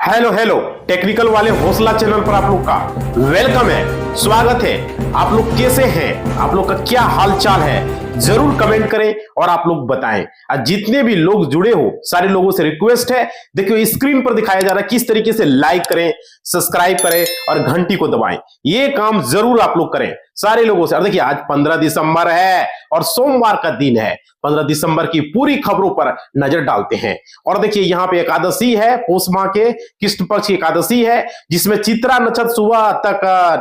Hello hello technical वाले हौसला channel पर आप लोग का वेलकम है, स्वागत है। आप लोग कैसे हैं? आप लोग का क्या हाल चाल है? जरूर कमेंट करें और आप लोग बताएं। और जितने भी लोग जुड़े हो सारे लोगों से रिक्वेस्ट है, देखिए स्क्रीन पर दिखाया जा रहा है किस तरीके से लाइक करें, सब्सक्राइब करें और घंटी को दबाएं। ये काम जरूर आप लोग करें सारे लोगों से। और देखिए आज 15 दिसंबर है और सोमवार का दिन है। 15 दिसंबर की पूरी खबरों पर नजर डालते हैं। और देखिए यहाँ पे एकादशी है, पौष माह के कृष्ण पक्ष की एकादशी है, जिसमें चित्रा नक्षत्र सुबह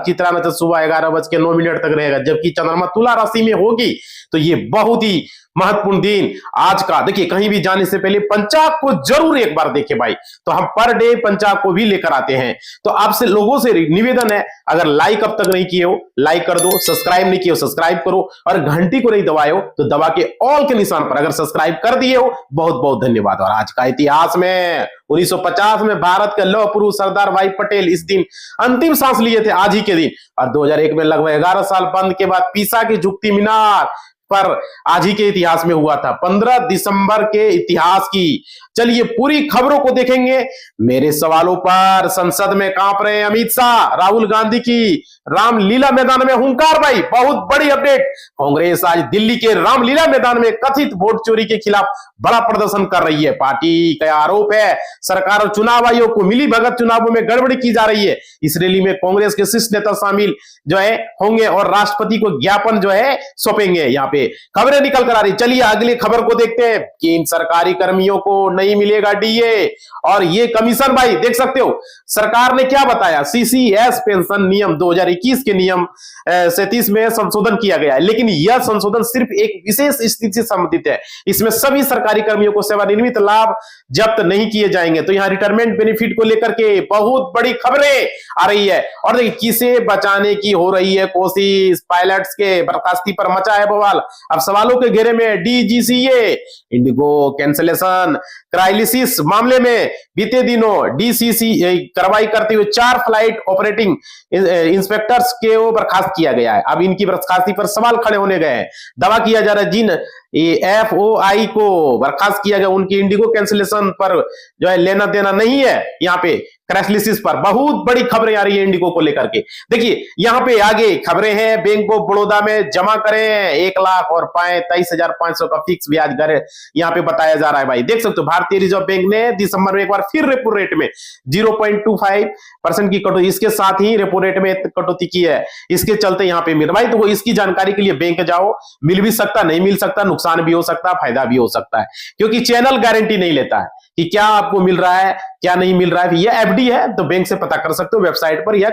11:09 तक रहेगा, जबकि चंद्रमा तुला राशि में होगी। तो ये बहुत ही महत्वपूर्ण दिन आज का। देखिए कहीं भी जाने से पहले पंचांग को जरूर एक बार देखें भाई। तो हम पर डे पंचांग को भी लेकर आते हैं। तो आपसे लोगों से निवेदन है, अगर लाइक अब तक नहीं किए हो लाइक कर दो, सब्सक्राइब नहीं किए हो सब्सक्राइब करो और घंटी को नहीं दबाए हो तो दबा के ऑल के निशान पर अगर सब्सक्राइब कर दिए हो बहुत बहुत धन्यवाद। और आज का इतिहास में 1950 में भारत के लौह पुरुष सरदार भाई पटेल इस दिन अंतिम सांस लिए थे, आज ही के दिन। और 2001 में लगभग 11 साल बंद के बाद पीसा की झुकती मीनार पर आज ही के इतिहास में हुआ था। 15 दिसंबर के इतिहास की चलिए पूरी खबरों को देखेंगे। मेरे सवालों पर संसद में कांप रहे अमित शाह, राहुल गांधी की रामलीला मैदान में हुंकार भाई, बहुत बड़ी अपडेट। कांग्रेस आज दिल्ली के रामलीला मैदान में कथित वोट चोरी के खिलाफ बड़ा प्रदर्शन कर रही है। पार्टी का आरोप है सरकार और चुनाव आयोग को मिली भगत चुनावों में गड़बड़ी की जा रही है। इस रैली में कांग्रेस के शीर्ष नेता शामिल जो है होंगे और राष्ट्रपति को ज्ञापन जो है सौंपेंगे। यहाँ पे खबरें निकल कर आ रही। चलिए अगली खबर को देखते हैं कि इन सरकारी कर्मियों को नहीं मिलेगा डीए और ये कमीशन भाई देख सकते हो सरकार ने क्या बताया। सीसीएस पेंशन नियम 2021 के नियम 37 में संशोधन किया गया है, लेकिन यह संशोधन सिर्फ एक विशेष स्थिति से संबंधित है। इसमें सभी सरकारी कर्मियों को सेवानिवृत्त लाभ जब्त नहीं किए जाएंगे। तो यहाँ रिटायरमेंट बेनिफिट को लेकर के बहुत बड़ी खबरें आ रही है। और देखिए किसे बचाने की हो रही है कोशिश, पायलट्स के बर्खास्ती पर मचा है बवाल। अब सवालों के घेरे में डीजीसीए इंडिगो कैंसिलेशन क्राइसिस मामले में बीते दिनों डीसीसी कार्रवाई करते हुए 4 फ्लाइट ऑपरेटिंग इंस्पेक्टर्स को बर्खास्त किया गया है। अब इनकी बर्खास्ती पर सवाल खड़े होने गए हैं। दावा किया जा रहा है जिन एफओआई को बर्खास्त किया गया उनकी इंडिगो कैंसिलेशन पर जो है लेना देना नहीं है। यहाँ पे क्रैशलिसिस पर बहुत बड़ी खबरें आ रही है इंडिगो को लेकर के। देखिए यहाँ पे आगे खबरें हैं, बैंक ऑफ बड़ौदा में जमा करें 1 लाख और पाए 23,500 का फिक्स ब्याज दर यहाँ पे बताया जा रहा है भाई। देख सकते हो भारतीय रिजर्व बैंक ने दिसंबर में एक बार फिर रेपो रेट में 0.25% की कटौती, इसके साथ ही रेपो रेट में कटौती की है। इसके चलते यहाँ पे मिल भाई, तो वो इसकी जानकारी के लिए बैंक जाओ, मिल भी सकता नहीं मिल सकता, नुकसान भी हो सकता फायदा भी हो सकता है, क्योंकि चैनल गारंटी नहीं लेता है कि क्या आपको मिल रहा है क्या नहीं मिल रहा है। ये एफडी है तो बैंक से पता कर सकते हो वेबसाइट पर या।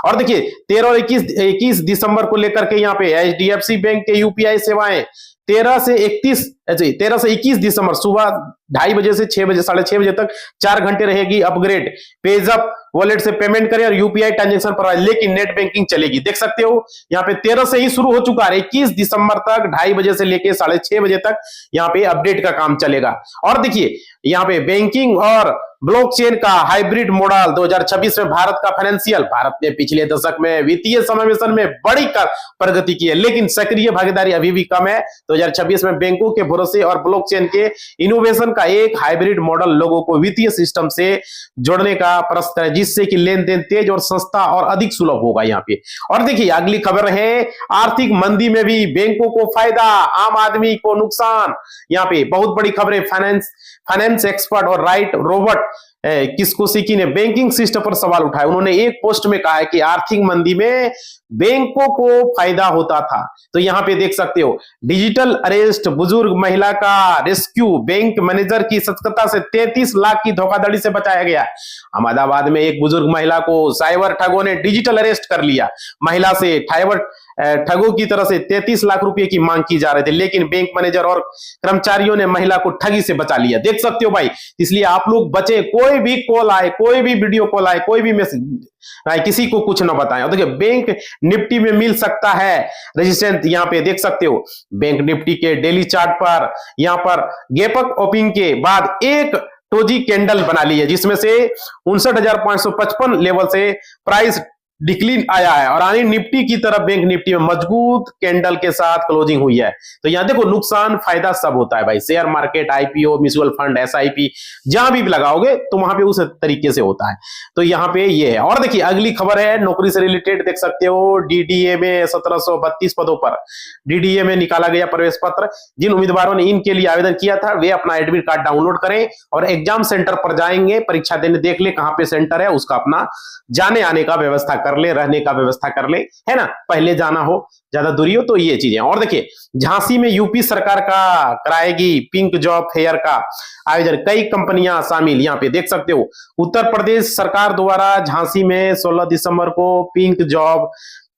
और देखिए 13 और 21 दिसंबर को लेकर के यहाँ पे एचडीएफसी बैंक के यूपीआई सेवाएं 13 से 21 दिसंबर सुबह 2:30 बजे से 6 बजे 6:30 बजे तक 4 घंटे रहेगी अपग्रेड। पेजअप वॉलेट से पेमेंट करें और यूपीआई ट्रांजैक्शन पर, लेकिन नेट बैंकिंग चलेगी। देख सकते हो यहाँ पे 13 से ही शुरू हो चुका है, 21 दिसंबर तक 2:30 बजे से लेके 6:30 बजे तक यहाँ पे अपडेट का काम चलेगा। और देखिए यहाँ पे बैंकिंग और ब्लॉकचेन का हाइब्रिड मॉडल 2026 में भारत ने पिछले दशक में वित्तीय समावेशन में बड़ी प्रगति की है, लेकिन सक्रिय भागीदारी अभी भी कम है। 2026 में बैंकों के भरोसे और ब्लॉकचेन के इनोवेशन का एक हाइब्रिड मॉडल लोगों को वित्तीय सिस्टम से जोड़ने का प्रयास है, जिससे कि लेन देन तेज और सस्ता और अधिक सुलभ होगा यहाँ पे। और देखिए अगली खबर है आर्थिक मंदी में भी बैंकों को फायदा, आम आदमी को नुकसान। यहाँ पे बहुत बड़ी खबरें। फाइनेंस एक्सपर्ट और राइट रॉबर्ट किस्कोसिकी ने बैंकिंग सिस्टम पर सवाल उठाए। उन्होंने एक पोस्ट में कहा है कि आर्थिक मंदी में बैंकों को फायदा होता था। तो यहाँ पे देख सकते हो डिजिटल अरेस्ट, बुजुर्ग महिला का रेस्क्यू, बैंक मैनेजर की सतर्कता से 33 लाख की धोखाधड़ी से बचाया गया। अहमदाबाद में एक बुजुर्ग महिला को साइबर ठगों ने डिजिटल अरेस्ट कर लिया। महिला से ठगों की तरफ से 33 लाख रुपए की मांग की जा रही थी, लेकिन बैंक मैनेजर और कर्मचारियों ने महिला को ठगी से बचा लिया। देख सकते हो भाई, इसलिए आप लोग बचे, कोई भी कॉल आए, कोई भी वीडियो कॉल आए, कोई भी मैसेज, किसी को कुछ ना बताएं। देखिए बैंक निफ्टी में मिल सकता है रेजिस्टेंस। यहाँ पे देख सकते हो बैंक निफ्टी के डेली चार्ट पर यहाँ पर गैपअप ओपनिंग के बाद एक टोजी कैंडल बना ली है, जिसमें से 59,555 लेवल से प्राइस डिक्लीन आया है और आनी निफ्टी की तरफ बैंक निफ्टी में मजबूत कैंडल के साथ क्लोजिंग हुई है। तो यहां देखो नुकसान फायदा सब होता है भाई, share market, IPO, mutual fund, SIP, जहां भी लगाओगे तो वहां पे उस तरीके से होता है। तो यहाँ पे ये है। और देखिए अगली खबर है नौकरी से रिलेटेड, देख सकते हो डीडीए में 1732 पदों पर डीडीए में निकाला गया प्रवेश पत्र। जिन उम्मीदवारों ने इनके लिए आवेदन किया था वे अपना एडमिट कार्ड डाउनलोड करें और एग्जाम सेंटर पर जाएंगे, परीक्षा देने, देख ले कहां पे सेंटर है, उसका अपना जाने आने का व्यवस्था कर ले, रहने का व्यवस्था कर ले, है ना, पहले जाना हो, ज्यादा दूरी हो तो ये चीजें। और देखिए झांसी में यूपी सरकार का कराएगी पिंक जॉब फेयर का आयोजन, कई कंपनियां शामिल, यहाँ पे देख सकते हो उत्तर प्रदेश सरकार द्वारा झांसी में 16 दिसंबर को पिंक जॉब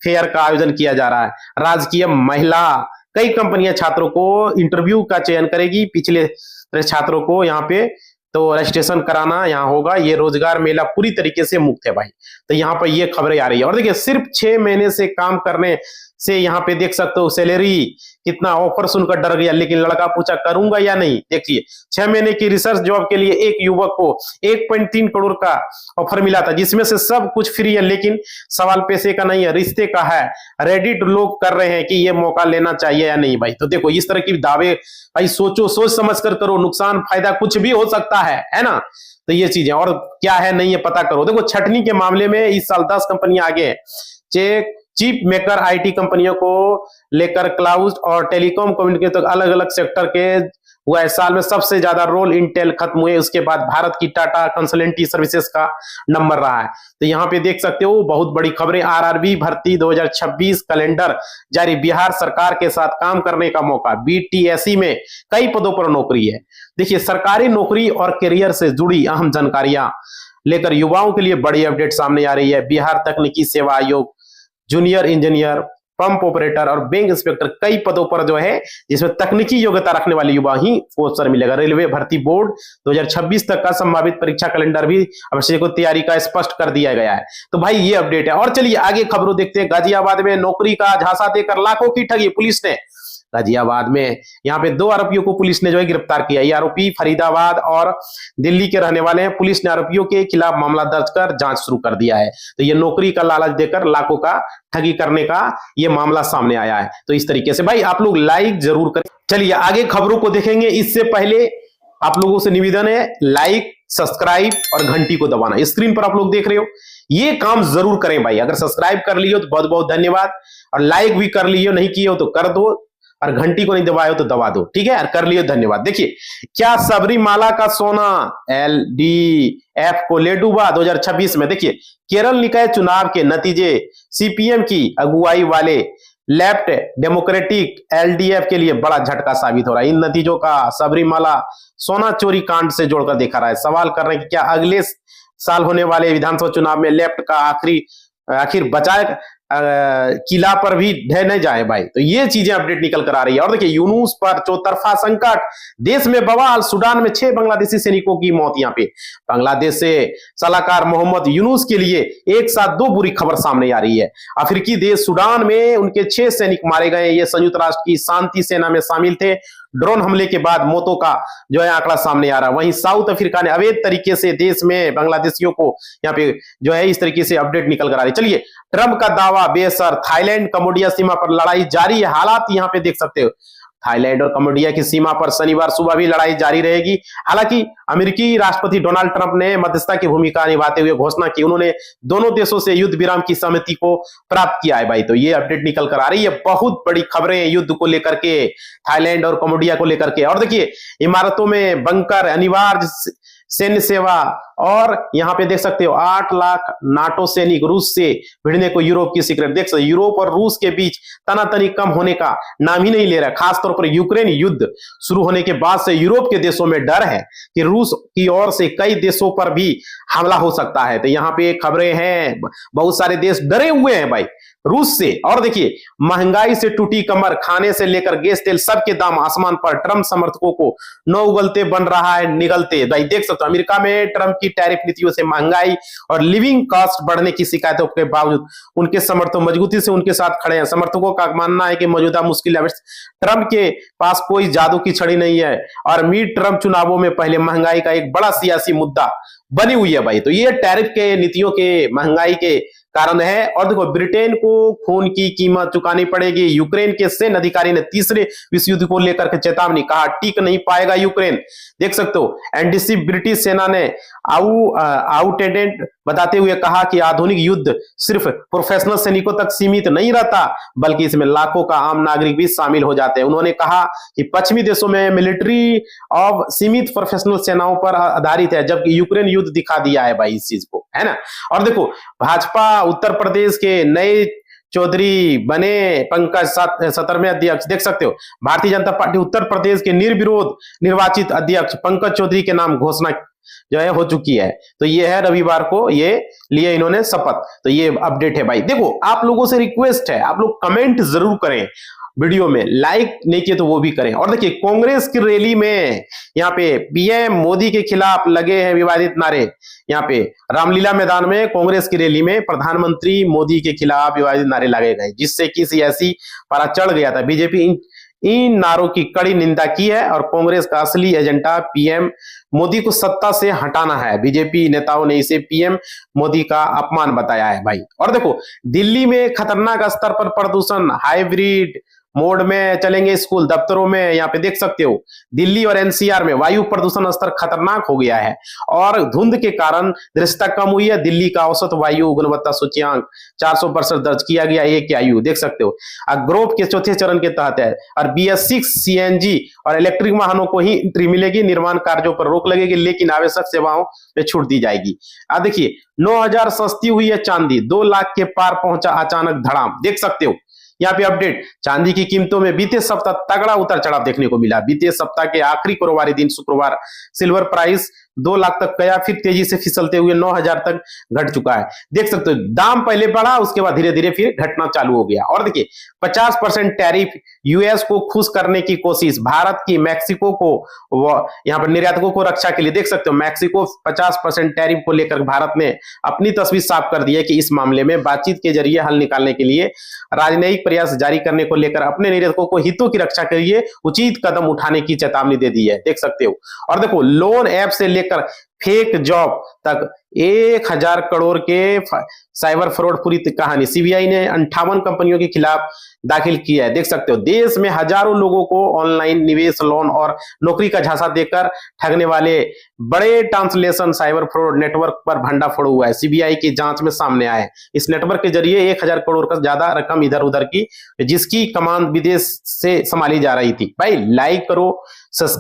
फेयर का आयोजन किया जा रहा है। राजकीय महिला कई कंपनियां छात्रों को इंटरव्यू का चयन करेगी, पिछले छात्रों को यहाँ पे तो रजिस्ट्रेशन कराना यहाँ होगा। ये रोजगार मेला पूरी तरीके से मुक्त है भाई। तो यहाँ पर ये खबरें आ रही है। और देखिए सिर्फ 6 महीने से काम करने से यहाँ पे देख सकते हो सैलरी कितना, ऑफर सुनकर डर गया लेकिन लड़का पूछा करूंगा या नहीं। देखिए 6 महीने की रिसर्च जॉब के लिए एक युवक को 1.3 करोड़ का ऑफर मिला था, जिसमें से सब कुछ फ्री है, लेकिन सवाल पैसे का नहीं है, रिश्ते का है। रेडिट लोग कर रहे हैं कि ये मौका लेना चाहिए या नहीं भाई। तो देखो इस तरह की दावे भाई सोचो, सोच समझ कर करो, नुकसान फायदा कुछ भी हो सकता है ना। तो ये चीजें और क्या है नहीं है पता करो। देखो छटनी के मामले में इस साल 10 कंपनियां आगे हैं। चिप मेकर आईटी कंपनियों को लेकर क्लाउड और टेलीकॉम कम्युनिकेशन तक अलग अलग सेक्टर के हुआ है। साल में सबसे ज्यादा रोल इंटेल खत्म हुए, उसके बाद भारत की टाटा कंसल्टेंसी सर्विसेज का नंबर रहा है। तो यहाँ पे देख सकते हो बहुत बड़ी खबरें, आरआरबी भर्ती 2026 कैलेंडर जारी, बिहार सरकार के साथ काम करने का मौका, बीटीएससी में कई पदों पर नौकरी है। देखिए सरकारी नौकरी और करियर से जुड़ी अहम जानकारियां लेकर युवाओं के लिए बड़ी अपडेट सामने आ रही है। बिहार तकनीकी सेवा आयोग जूनियर इंजीनियर, पंप ऑपरेटर और बैंक इंस्पेक्टर कई पदों पर जो है जिसमें तकनीकी योग्यता रखने वाले युवा ही अवसर मिलेगा। रेलवे भर्ती बोर्ड 2026 तक का संभावित परीक्षा कैलेंडर भी अवश्य को तैयारी का स्पष्ट कर दिया गया है। तो भाई ये अपडेट है। और चलिए आगे खबरों देखते हैं। गाजियाबाद में नौकरी का झांसा देकर लाखों की ठगी, पुलिस ने गाजियाबाद में यहाँ पे 2 आरोपियों को पुलिस ने जो है गिरफ्तार किया। ये आरोपी फरीदाबाद और दिल्ली के रहने वाले हैं। पुलिस ने आरोपियों के खिलाफ मामला दर्ज कर जांच शुरू कर दिया है। तो ये नौकरी का लालच देकर लाखों का ठगी करने का ये मामला सामने आया है। तो इस तरीके से भाई आप लोग लाइक जरूर करें। चलिए आगे खबरों को देखेंगे। इससे पहले आप लोगों से निवेदन है लाइक, सब्सक्राइब और घंटी को दबाना। स्क्रीन पर आप लोग देख रहे हो, ये काम जरूर करें भाई। अगर सब्सक्राइब कर लियो तो बहुत बहुत धन्यवाद, और लाइक भी कर लियो, नहीं किए हो तो कर दो, और घंटी को नहीं दबाए हो तो दबा दो, ठीक है, कर लियो, धन्यवाद। देखिए क्या सबरीमाला का सोना एलडीएफ को ले डूबा 2026 में। देखिए केरल निकाय चुनाव के नतीजे सीपीएम की अगुवाई वाले लेफ्ट डेमोक्रेटिक एलडीएफ के लिए बड़ा झटका साबित हो रहा है। इन नतीजों का सबरीमाला सोना चोरी कांड से जोड़कर देखा रहा है। सवाल कर रहे हैं कि क्या अगले साल होने वाले विधानसभा चुनाव में लेफ्ट का आखिर बचाए किला पर भी ढह नहीं जाए भाई। तो ये चीजें अपडेट निकल कर आ रही है। और देखिए यूनुस पर चौतरफा संकट, देश में बवाल, सूडान में 6 बांग्लादेशी सैनिकों की मौत। यहाँ पे बांग्लादेश से सलाहकार मोहम्मद यूनुस के लिए एक साथ 2 बुरी खबर सामने आ रही है। अफ्रीकी देश सूडान में उनके 6 सैनिक मारे गए। ये संयुक्त राष्ट्र की शांति सेना में शामिल थे। ड्रोन हमले के बाद मौतों का जो है आंकड़ा सामने आ रहा है। वहीं साउथ अफ्रीका ने अवैध तरीके से देश में बांग्लादेशियों को यहाँ पे जो है इस तरीके से अपडेट निकल कर आ रही है। चलिए ट्रंप का दावा बेअसर, थाईलैंड कम्बोडिया सीमा पर लड़ाई जारी है। हालात यहाँ पे देख सकते हो, थाईलैंड और कम्बोडिया की सीमा पर शनिवार सुबह भी लड़ाई जारी रहेगी। हालांकि अमेरिकी राष्ट्रपति डोनाल्ड ट्रंप ने मध्यस्थता की भूमिका निभाते हुए घोषणा की, उन्होंने दोनों देशों से युद्ध विराम की सहमति को प्राप्त किया है भाई। तो ये अपडेट निकल कर आ रही है। बहुत बड़ी खबरें युद्ध को लेकर के, थाईलैंड और कम्बोडिया को लेकर के। और देखिए इमारतों में बंकर, अनिवार्य सैन्य सेवा, और यहां पे देख सकते हो 8 लाख नाटो सैनिक रूस से भिड़ने को यूरोप की सीक्रेट। देख सकते यूरोप और रूस के बीच तनातनी कम होने का नाम ही नहीं ले रहा। खासतौर पर यूक्रेन युद्ध शुरू होने के बाद से यूरोप के देशों में डर है कि रूस की ओर से कई देशों पर भी हमला हो सकता है। तो यहाँ पे खबरें हैं, बहुत सारे देश डरे हुए हैं भाई रूस से। और देखिए महंगाई से टूटी कमर, खाने से लेकर गैस तेल सबके दाम आसमान पर। ट्रंप समर्थकों को न उगलते बन रहा है निगलते। भाई देख सकते हो अमेरिका में ट्रंप की टैरिफ नीतियों से महंगाई और लिविंग कॉस्ट बढ़ने की शिकायतों के बावजूद उनके समर्थक मजबूती से उनके साथ खड़े हैं। समर्थकों का मानना है कि मौजूदा मुश्किल ट्रंप के पास कोई जादू की छड़ी नहीं है, और मिड ट्रंप चुनावों में पहले महंगाई का एक बड़ा सियासी मुद्दा बनी हुई है भाई। तो ये टैरिफ के नीतियों के, महंगाई के कारण है। और देखो, ब्रिटेन को खून की कीमत चुकानी पड़ेगी। यूक्रेन के सैन्य अधिकारी ने तीसरे विश्व युद्ध को लेकर के चेतावनी, कहा टिक नहीं पाएगा यूक्रेन। देख सकते हो, एनडीसी ब्रिटिश सेना ने आउटडेटेड बताते हुए कहा कि आधुनिक युद्ध सिर्फ प्रोफेशनल सैनिकों तक सीमित नहीं रहता, बल्कि इसमें लाखों का आम नागरिक भी शामिल हो जाते हैं। उन्होंने कहा कि पश्चिमी देशों में मिलिट्री अब सीमित प्रोफेशनल सेनाओं पर आधारित है, जबकि यूक्रेन युद्ध दिखा दिया है भाई इस चीज को, है ना। और देखो, भाजपा उत्तर प्रदेश के नए चौधरी बने पंकज 17वें अध्यक्ष। देख सकते हो, भारतीय जनता पार्टी उत्तर प्रदेश के निर्विरोध निर्वाचित अध्यक्ष पंकज चौधरी के नाम घोषणा जो है हो चुकी है। तो ये है, रविवार को ये लिए इन्होंने शपथ। तो ये अपडेट है भाई। देखो, आप लोगों से रिक्वेस्ट है, आप लोग कमेंट जरूर करें, वीडियो में लाइक नहीं किए तो वो भी करें। और देखिए, कांग्रेस की रैली में यहाँ पे पीएम मोदी के खिलाफ लगे हैं विवादित नारे। यहाँ पे रामलीला मैदान में कांग्रेस की रैली में प्रधानमंत्री मोदी के खिलाफ विवादित नारे लगे गए, जिससे कि सियासी पारा चढ़ गया था। बीजेपी इन नारों की कड़ी निंदा की है और कांग्रेस का असली एजेंडा पीएम मोदी को सत्ता से हटाना है। बीजेपी नेताओं ने इसे पीएम मोदी का अपमान बताया है भाई। और देखो, दिल्ली में खतरनाक स्तर पर प्रदूषण, हाइब्रिड मोड में चलेंगे स्कूल दफ्तरों में। यहाँ पे देख सकते हो, दिल्ली और एनसीआर में वायु प्रदूषण स्तर खतरनाक हो गया है और धुंध के कारण दृश्यता कम हुई है। दिल्ली का औसत वायु गुणवत्ता सूचकांक 400% दर्ज किया गया, AQI देख सकते हो। ग्रोव के चौथे चरण के तहत है और BS6 CNG और इलेक्ट्रिक वाहनों को ही एंट्री मिलेगी। निर्माण कार्यों पर रोक लगेगी, लेकिन आवश्यक सेवाओं पे छूट दी जाएगी। अब देखिए, 9,000 सस्ती हुई है चांदी, 2 लाख के पार पहुंचा अचानक धड़ाम। देख सकते हो यहाँ पे अपडेट, चांदी की कीमतों में बीते सप्ताह तगड़ा उतार चढ़ाव देखने को मिला। बीते सप्ताह के आखिरी कारोबारी दिन शुक्रवार सिल्वर प्राइस 2 लाख तक गया, फिर तेजी से फिसलते हुए 9,000 तक घट चुका है। देख सकते हो, दाम पहले बढ़ा, उसके बाद धीरे धीरे फिर घटना चालू हो गया। और देखिए, 50% टैरिफ, यूएस को खुश करने की कोशिश, भारत की मैक्सिको को यहाँ पर निर्यातकों को रक्षा के लिए। देख सकते हो, मैक्सिको 50% टैरिफ को लेकर भारत ने अपनी तस्वीर साफ कर दी है कि इस मामले में बातचीत के जरिए हल निकालने के लिए राजनयिक प्रयास जारी करने को लेकर अपने निर्यातकों को हितों की रक्षा के लिए उचित कदम उठाने की चेतावनी दे दी है। देख सकते हो। और देखो, लोन ऐप से लेकर फेक जॉब तक 1,000 करोड़ के साइबर फ्रॉड पूरी कहानी सीबीआई ने 58 कंपनियों के खिलाफ दाखिल किया है। देख सकते हो, देश में हजारों लोगों को ऑनलाइन निवेश, लोन और नौकरी का झांसा देकर ठगने वाले बड़े ट्रांसलेशन साइबर फ्रॉड नेटवर्क पर भंडाफोड़ हुआ है। सीबीआई की जांच में सामने आया है। इस नेटवर्क के जरिए 1,000 करोड़ का ज्यादा रकम इधर उधर की, जिसकी कमान विदेश से संभाली जा रही थी। भाई लाइक करो, सब्सक्राइब